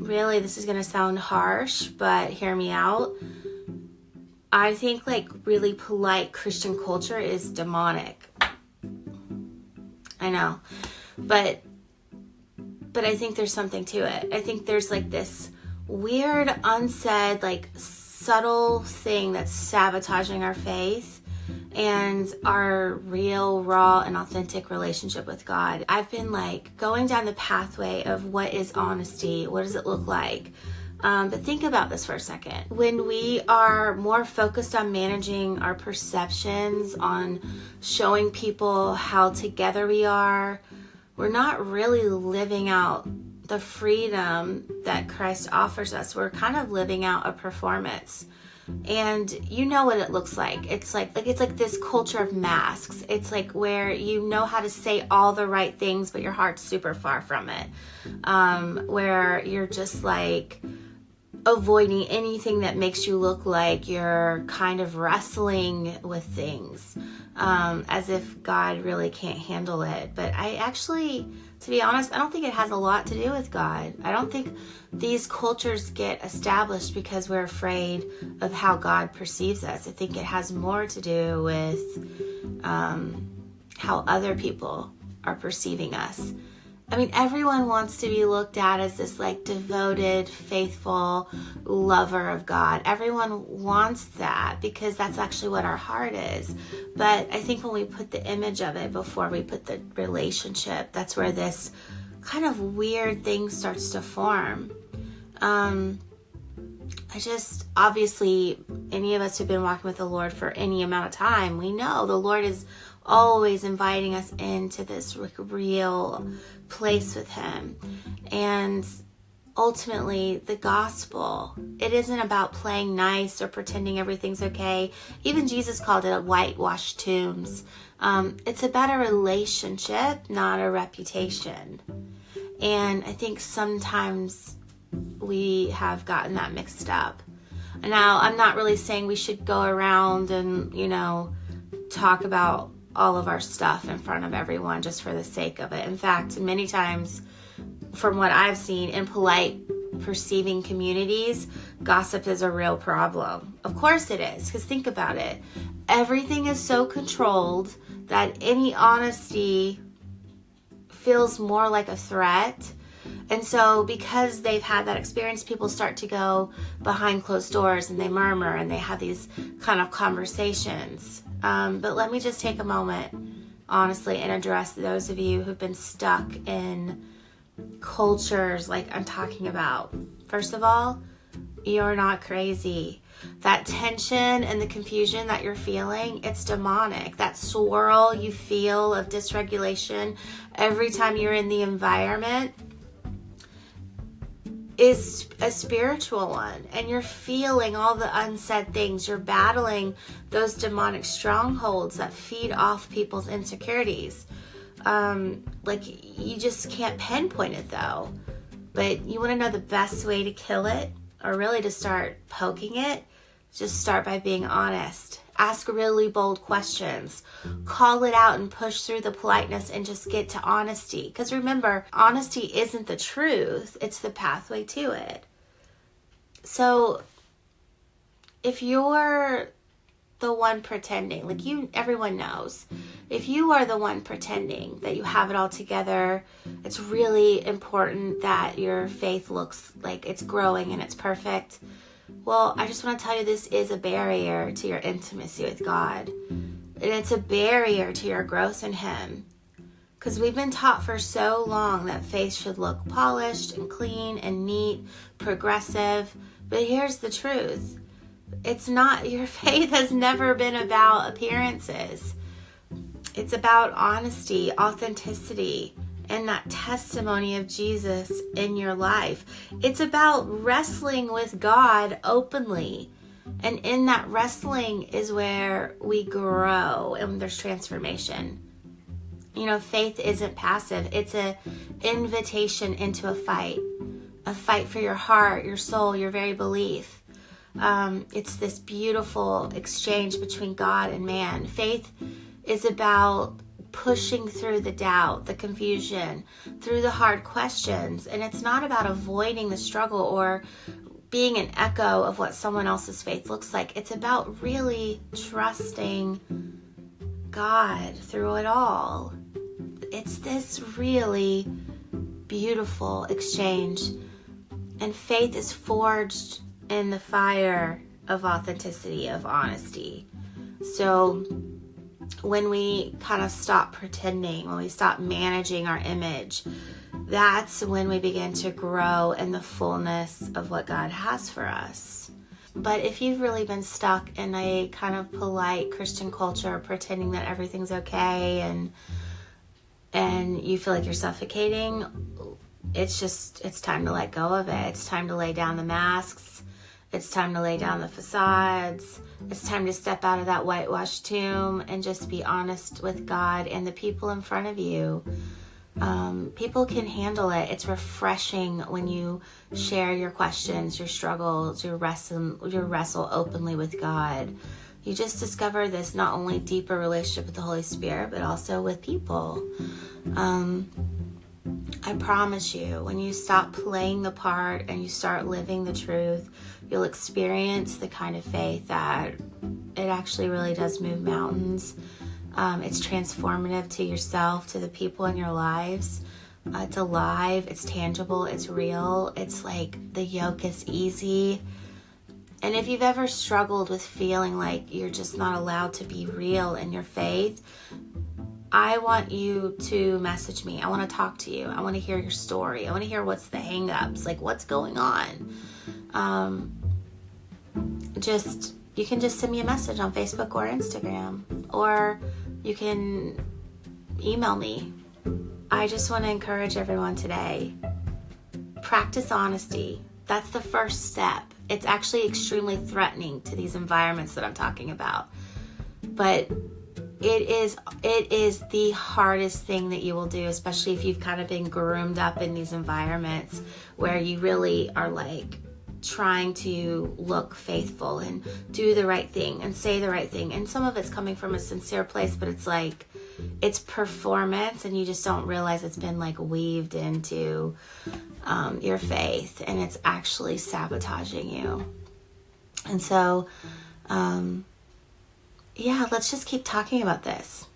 really, this is going to sound harsh, but hear me out. I think like really polite Christian culture is demonic. I know, but I think there's something to it. I think there's like this weird, unsaid, like subtle thing that's sabotaging our faith and our real, raw, and authentic relationship with God. I've been like going down the pathway of what is honesty? What does it look like? But think about this for a second. When we are more focused on managing our perceptions, on showing people how together we are, we're not really living out the freedom that Christ offers us. We're kind of living out a performance. And you know what it looks like. It's like this culture of masks. It's like where you know how to say all the right things, but your heart's super far from it. Where you're just like avoiding anything that makes you look like you're kind of wrestling with things, as if God really can't handle it. But I actually, to be honest, I don't think it has a lot to do with God. I don't think these cultures get established because we're afraid of how God perceives us. I think it has more to do with how other people are perceiving us. I mean, everyone wants to be looked at as this like devoted, faithful lover of God. Everyone wants that because that's actually what our heart is. But I think when we put the image of it before we put the relationship, that's where this kind of weird thing starts to form. Obviously, any of us who've been walking with the Lord for any amount of time, we know the Lord is always inviting us into this real place with Him. And ultimately, the gospel, it isn't about playing nice or pretending everything's okay. Even Jesus called it a whitewashed tombs. It's about a relationship, not a reputation. And I think sometimes we have gotten that mixed up. Now, I'm not really saying we should go around and, talk about all of our stuff in front of everyone just for the sake of it. In fact, many times, from what I've seen in polite, perceiving communities, gossip is a real problem. Of course it is, because think about it. Everything is so controlled that any honesty feels more like a threat. And so because they've had that experience, people start to go behind closed doors and they murmur and they have these kind of conversations. But let me just take a moment, honestly, and address those of you who've been stuck in cultures like I'm talking about. First of all, you're not crazy. That tension and the confusion that you're feeling, it's demonic. That swirl you feel of dysregulation every time you're in the environment is a spiritual one, and you're feeling all the unsaid things. You're battling those demonic strongholds that feed off people's insecurities. You just can't pinpoint it though. But you want to know the best way to kill it, or really to start poking it? Just start by being honest. Ask really bold questions. Call it out and push through the politeness and just get to honesty. Because remember, honesty isn't the truth. It's the pathway to it. So if you're the one pretending, everyone knows, if you are the one pretending that you have it all together, it's really important that your faith looks like it's growing and it's perfect. Well, I just want to tell you, this is a barrier to your intimacy with God. And it's a barrier to your growth in Him. Because we've been taught for so long that faith should look polished and clean and neat, progressive. But here's the truth. It's not. Your faith has never been about appearances. It's about honesty, authenticity, and that testimony of Jesus in your life. It's about wrestling with God openly. And in that wrestling is where we grow and there's transformation. Faith isn't passive. It's an invitation into a fight for your heart, your soul, your very belief. It's this beautiful exchange between God and man. Faith is about pushing through the doubt, the confusion, through the hard questions. And it's not about avoiding the struggle or being an echo of what someone else's faith looks like. It's about really trusting God through it all. It's this really beautiful exchange. And faith is forged in the fire of authenticity, of honesty. So when we kind of stop pretending, when we stop managing our image, that's when we begin to grow in the fullness of what God has for us. But if you've really been stuck in a kind of polite Christian culture, pretending that everything's okay, and you feel like you're suffocating, it's time to let go of it. It's time to lay down the masks. It's time to lay down the facades. It's time to step out of that whitewashed tomb and just be honest with God and the people in front of you. People can handle it. It's refreshing when you share your questions, your struggles, your wrestle openly with God. You just discover this not only deeper relationship with the Holy Spirit, but also with people. I promise you, when you stop playing the part and you start living the truth, you'll experience the kind of faith that it actually really does move mountains. It's transformative to yourself, to the people in your lives. It's alive, it's tangible, it's real. It's like the yoke is easy. And if you've ever struggled with feeling like you're just not allowed to be real in your faith, I want you to message me. I want to talk to you. I want to hear your story. I want to hear what's the hang-ups, like what's going on. You can just send me a message on Facebook or Instagram, or you can email me. I just want to encourage everyone today. Practice honesty. That's the first step. It's actually extremely threatening to these environments that I'm talking about. But it is the hardest thing that you will do, especially if you've kind of been groomed up in these environments where you really are like trying to look faithful and do the right thing and say the right thing. And some of it's coming from a sincere place, but it's like, it's performance and you just don't realize it's been like weaved into your faith, and it's actually sabotaging you. And so, let's just keep talking about this.